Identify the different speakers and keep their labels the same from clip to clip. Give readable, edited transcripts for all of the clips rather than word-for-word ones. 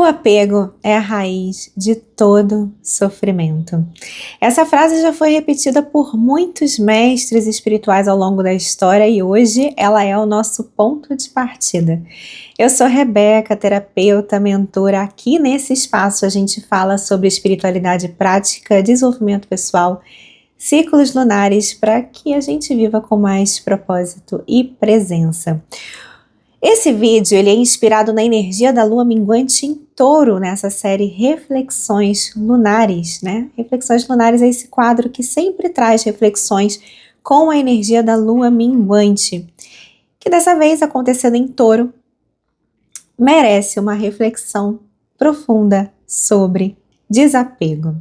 Speaker 1: O apego é a raiz de todo sofrimento. Essa frase já foi repetida por muitos mestres espirituais ao longo da história e hoje ela é o nosso ponto de partida. Eu sou Rebeca, terapeuta, mentora. Aqui nesse espaço a gente fala sobre espiritualidade prática, desenvolvimento pessoal, ciclos lunares para que a gente viva com mais propósito e presença. Esse vídeo ele é inspirado na energia da lua minguante em Touro, nessa série Reflexões Lunares, né? Reflexões Lunares é esse quadro que sempre traz reflexões com a energia da lua minguante, que dessa vez, acontecendo em Touro, merece uma reflexão profunda sobre desapego.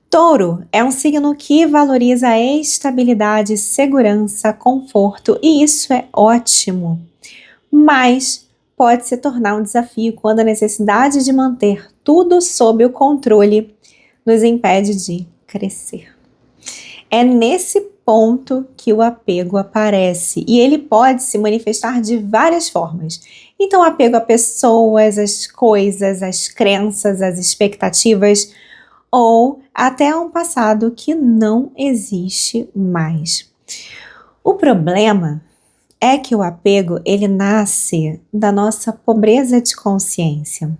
Speaker 1: Touro é um signo que valoriza a estabilidade, segurança, conforto, e isso é ótimo. Mas pode se tornar um desafio quando a necessidade de manter tudo sob o controle nos impede de crescer. É nesse ponto que o apego aparece e ele pode se manifestar de várias formas. Então, apego a pessoas, às coisas, às crenças, às expectativas ou até a um passado que não existe mais. O problema é que o apego, ele nasce da nossa pobreza de consciência,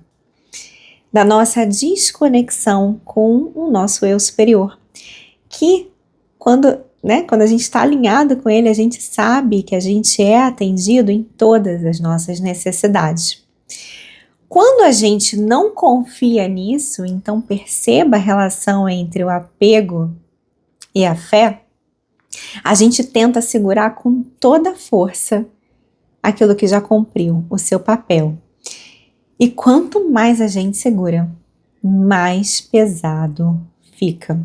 Speaker 1: da nossa desconexão com o nosso eu superior, que quando a gente está alinhado com ele, a gente sabe que a gente é atendido em todas as nossas necessidades. Quando a gente não confia nisso, então perceba a relação entre o apego e a fé, a gente tenta segurar com toda a força aquilo que já cumpriu o seu papel. E quanto mais a gente segura, mais pesado fica.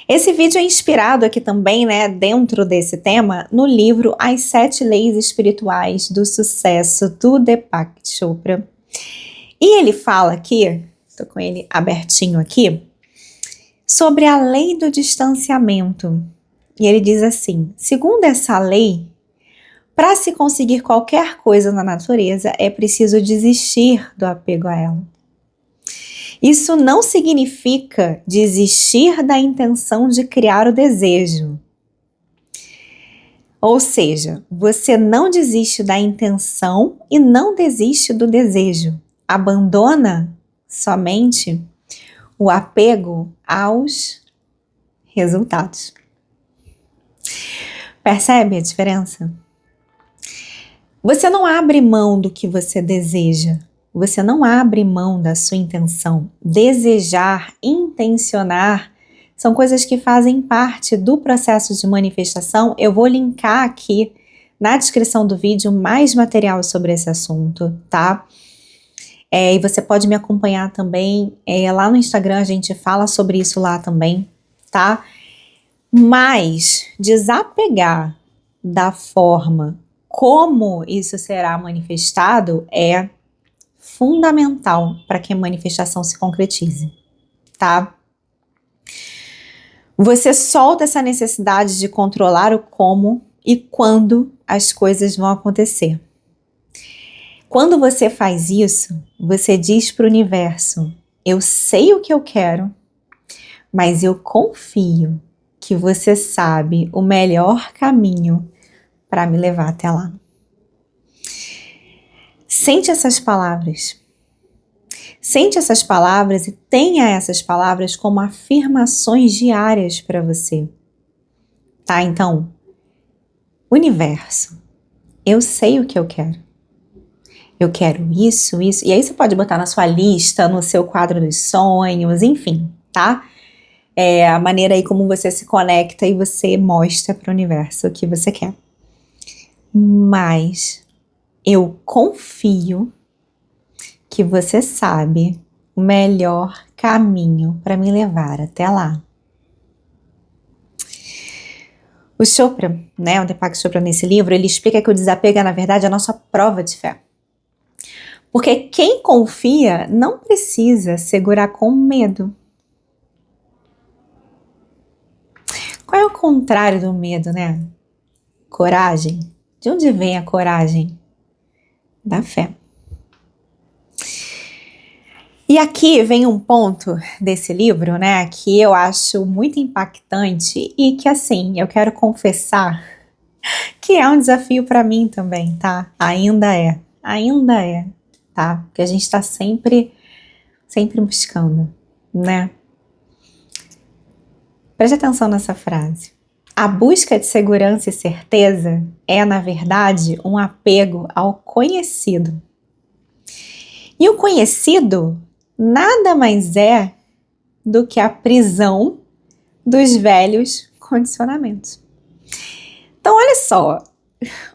Speaker 1: Esse vídeo é inspirado aqui também, dentro desse tema, no livro As 7 Leis Espirituais do Sucesso, do Deepak Chopra. E ele fala aqui, estou com ele abertinho aqui, sobre a lei do distanciamento. E ele diz assim: segundo essa lei, para se conseguir qualquer coisa na natureza, é preciso desistir do apego a ela. Isso não significa desistir da intenção de criar o desejo. Ou seja, você não desiste da intenção e não desiste do desejo. Abandona somente o apego aos resultados. Percebe a diferença? Você não abre mão do que você deseja. Você não abre mão da sua intenção. Desejar, intencionar, são coisas que fazem parte do processo de manifestação. Eu vou linkar aqui na descrição do vídeo mais material sobre esse assunto, tá? E você pode me acompanhar também lá no Instagram, a gente fala sobre isso lá também, tá? Mas desapegar da forma como isso será manifestado é fundamental para que a manifestação se concretize, tá? Você solta essa necessidade de controlar o como e quando as coisas vão acontecer. Quando você faz isso, você diz para o universo: eu sei o que eu quero, mas eu confio que você sabe o melhor caminho para me levar até lá. Sente essas palavras. Sente essas palavras e tenha essas palavras como afirmações diárias para você. Tá? Então, universo, eu sei o que eu quero. Eu quero isso, isso. E aí você pode botar na sua lista, no seu quadro dos sonhos, enfim, tá? É a maneira aí como você se conecta e você mostra para o universo o que você quer. Mas eu confio que você sabe o melhor caminho para me levar até lá. O Chopra, o Deepak Chopra nesse livro, ele explica que o desapego é, na verdade, a nossa prova de fé. Porque quem confia não precisa segurar com medo. Qual é o contrário do medo, Coragem. De onde vem a coragem? Da fé. E aqui vem um ponto desse livro, né, que eu acho muito impactante e que, assim, eu quero confessar que é um desafio para mim também, tá? Ainda é, tá? Porque a gente tá sempre buscando, né? Preste atenção nessa frase. A busca de segurança e certeza é, na verdade, um apego ao conhecido. E o conhecido nada mais é do que a prisão dos velhos condicionamentos. Então, olha só,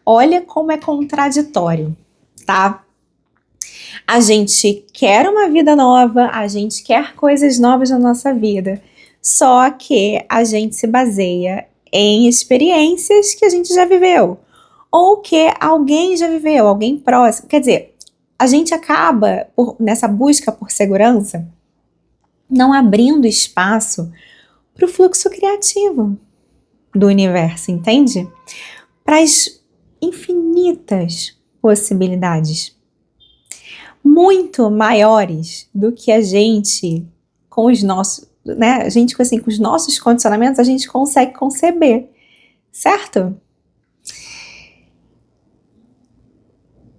Speaker 1: olha como é contraditório, tá? A gente quer uma vida nova, a gente quer coisas novas na nossa vida, só que a gente se baseia em experiências que a gente já viveu, ou que alguém já viveu, alguém próximo. Quer dizer, a gente acaba, nessa busca por segurança, não abrindo espaço para o fluxo criativo do universo, entende? Para as infinitas possibilidades, muito maiores do que a gente, com os nossos, né? A gente, assim, com os nossos condicionamentos, a gente consegue conceber, certo?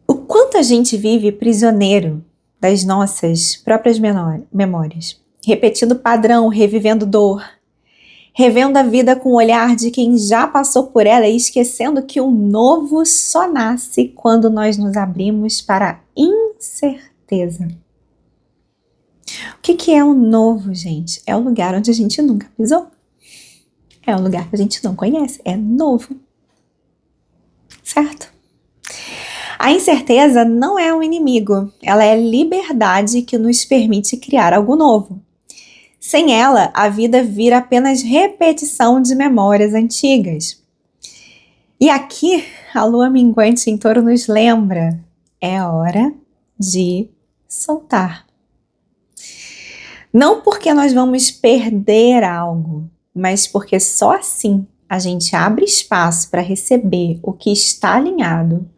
Speaker 1: O quanto a gente vive prisioneiro das nossas próprias memórias, repetindo padrão, revivendo dor, revendo a vida com o olhar de quem já passou por ela e esquecendo que o novo só nasce quando nós nos abrimos para a incerteza. O que é o novo, gente? É o lugar onde a gente nunca pisou. É um lugar que a gente não conhece. É novo. Certo? A incerteza não é um inimigo. Ela é liberdade que nos permite criar algo novo. Sem ela, a vida vira apenas repetição de memórias antigas. E aqui, a lua minguante em Touro nos lembra, é hora de soltar. Não porque nós vamos perder algo, mas porque só assim a gente abre espaço para receber o que está alinhado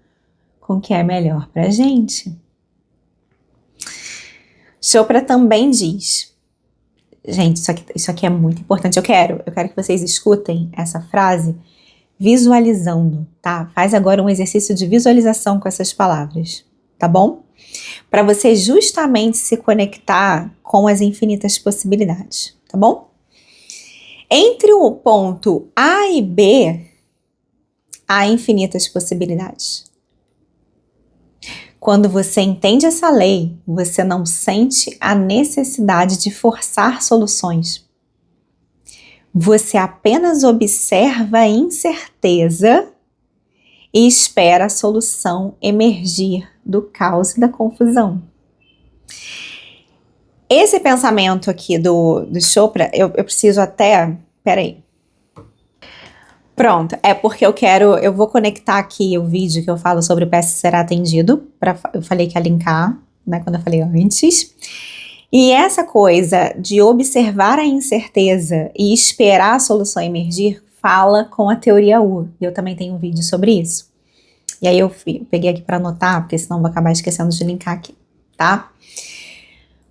Speaker 1: com o que é melhor para a gente. Chopra também diz, gente, isso aqui é muito importante. Eu quero que vocês escutem essa frase visualizando, tá? Faz agora um exercício de visualização com essas palavras, tá bom? Para você justamente se conectar com as infinitas possibilidades, tá bom? Entre o ponto A e B, há infinitas possibilidades. Quando você entende essa lei, você não sente a necessidade de forçar soluções. Você apenas observa a incerteza e espera a solução emergir do caos e da confusão. Esse pensamento aqui do Chopra, eu preciso até... Peraí. Pronto, é porque eu vou conectar aqui o vídeo que eu falo sobre o peça será atendido, eu falei que ia linkar, né, quando eu falei antes. E essa coisa de observar a incerteza e esperar a solução emergir fala com a teoria U. E eu também tenho um vídeo sobre isso. E aí eu peguei aqui para anotar, porque senão vou acabar esquecendo de linkar aqui, tá?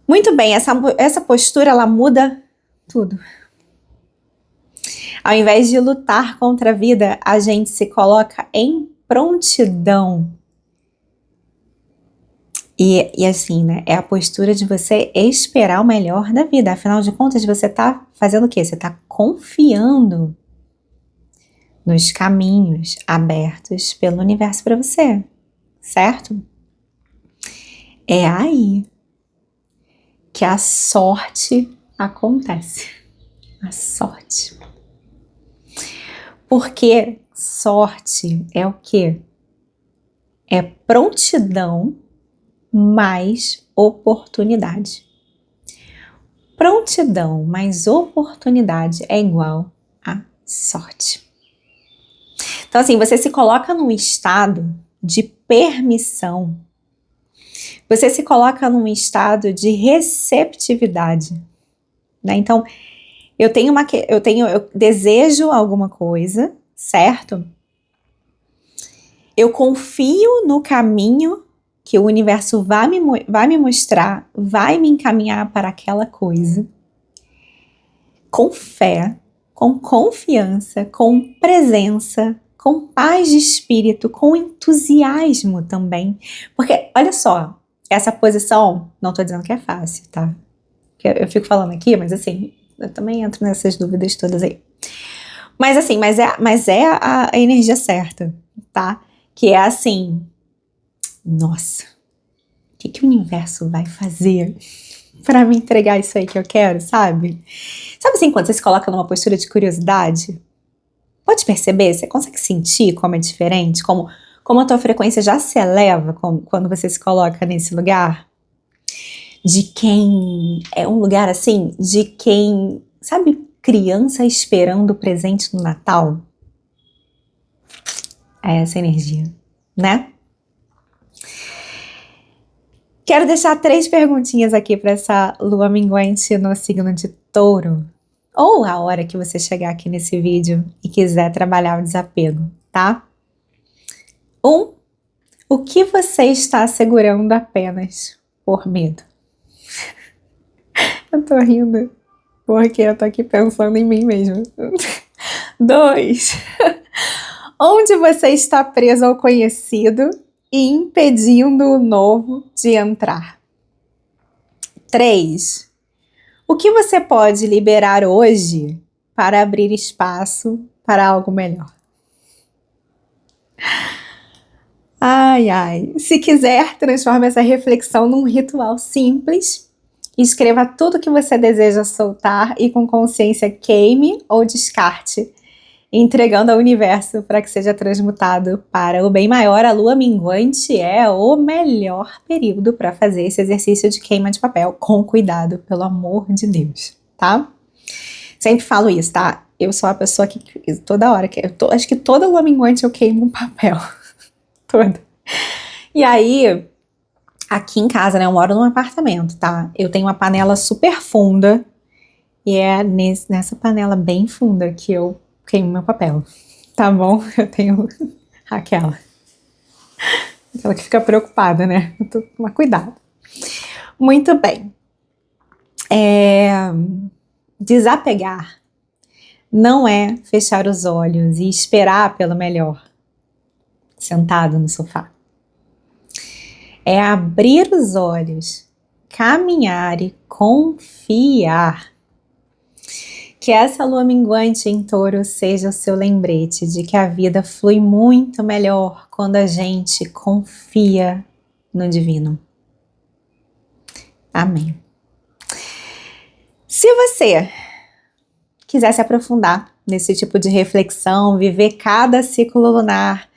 Speaker 1: Muito bem, essa postura, ela muda tudo. Ao invés de lutar contra a vida, a gente se coloca em prontidão. E assim, né? É a postura de você esperar o melhor da vida. Afinal de contas, você tá fazendo o quê? Você tá confiando nos caminhos abertos pelo universo para você, certo? É aí que a sorte acontece. A sorte. Porque sorte é o quê? É prontidão mais oportunidade. Prontidão mais oportunidade é igual a sorte. Então, assim, você se coloca num estado de permissão. Você se coloca num estado de receptividade, né? Então, eu desejo alguma coisa, certo? Eu confio no caminho que o universo vai me mostrar, vai me encaminhar para aquela coisa, com fé, com confiança, com presença, com paz de espírito, com entusiasmo também. Porque, olha só, essa posição, não tô dizendo que é fácil, tá? Eu fico falando aqui, mas assim, eu também entro nessas dúvidas todas aí. Mas assim, mas é a energia certa, tá? Que é assim, nossa, o que o universo vai fazer para me entregar isso aí que eu quero, sabe? Sabe assim, quando você se coloca numa postura de curiosidade? Pode perceber? Você consegue sentir como é diferente? Como a tua frequência já se eleva quando você se coloca nesse lugar? De quem... É um lugar assim, de quem... Sabe, criança esperando o presente no Natal? É essa energia, né? Quero deixar 3 perguntinhas aqui para essa lua minguante no signo de Touro. Ou a hora que você chegar aqui nesse vídeo e quiser trabalhar o desapego, tá? 1. O que você está segurando apenas por medo? Eu tô rindo porque eu tô aqui pensando em mim mesmo. 2. Onde você está preso ao conhecido e impedindo o novo de entrar? 3. O que você pode liberar hoje para abrir espaço para algo melhor? Ai, ai. Se quiser, transforme essa reflexão num ritual simples. Escreva tudo que você deseja soltar e com consciência queime ou descarte, entregando ao universo para que seja transmutado para o bem maior. A lua minguante é o melhor período para fazer esse exercício de queima de papel, com cuidado, pelo amor de Deus, tá? Sempre falo isso, tá? Eu sou a pessoa que toda hora, acho que toda lua minguante eu queimo um papel. Toda. E aí, aqui em casa, né, eu moro num apartamento, tá? Eu tenho uma panela super funda e é nessa panela bem funda que eu queimo meu papel, tá bom? Eu tenho aquela que fica preocupada, né? Eu tô com cuidado. Muito bem. Desapegar não é fechar os olhos e esperar pelo melhor, sentado no sofá. É abrir os olhos, caminhar e confiar. Que essa lua minguante em Touro seja o seu lembrete de que a vida flui muito melhor quando a gente confia no divino. Amém. Se você quiser se aprofundar nesse tipo de reflexão, viver cada ciclo lunar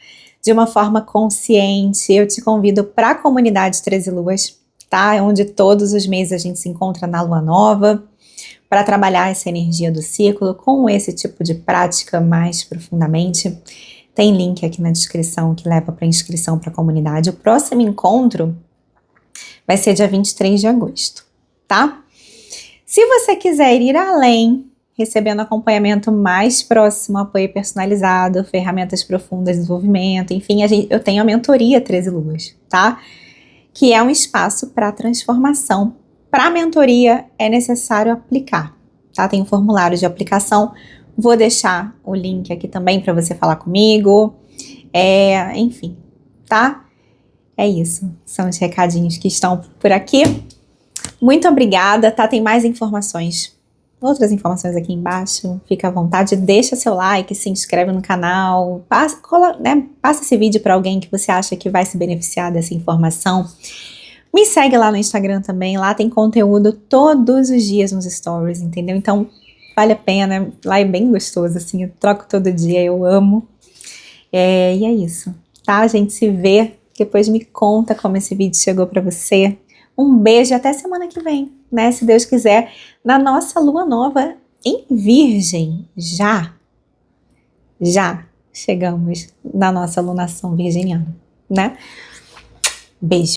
Speaker 1: de uma forma consciente, eu te convido para a comunidade 13 Luas, tá? Onde todos os meses a gente se encontra na lua nova, para trabalhar essa energia do ciclo com esse tipo de prática mais profundamente. Tem link aqui na descrição que leva para inscrição para a comunidade. O próximo encontro vai ser dia 23 de agosto, tá? Se você quiser ir além, recebendo acompanhamento mais próximo, apoio personalizado, ferramentas profundas de desenvolvimento, enfim, eu tenho a mentoria 13 Luas, tá? Que é um espaço para transformação. Para a mentoria é necessário aplicar, tá? Tem um formulário de aplicação, vou deixar o link aqui também para você falar comigo, enfim, tá? É isso, são os recadinhos que estão por aqui. Muito obrigada, tá? Tem mais informações, outras informações aqui embaixo, fica à vontade, deixa seu like, se inscreve no canal, passa esse vídeo para alguém que você acha que vai se beneficiar dessa informação. Me segue lá no Instagram também, lá tem conteúdo todos os dias nos stories, entendeu? Então, vale a pena, lá é bem gostoso, assim, eu troco todo dia, eu amo. E é isso, tá? A gente se vê, depois me conta como esse vídeo chegou pra você. Um beijo e até semana que vem, né? Se Deus quiser, na nossa lua nova em Virgem. Já chegamos na nossa lunação virginiana, né? Beijo.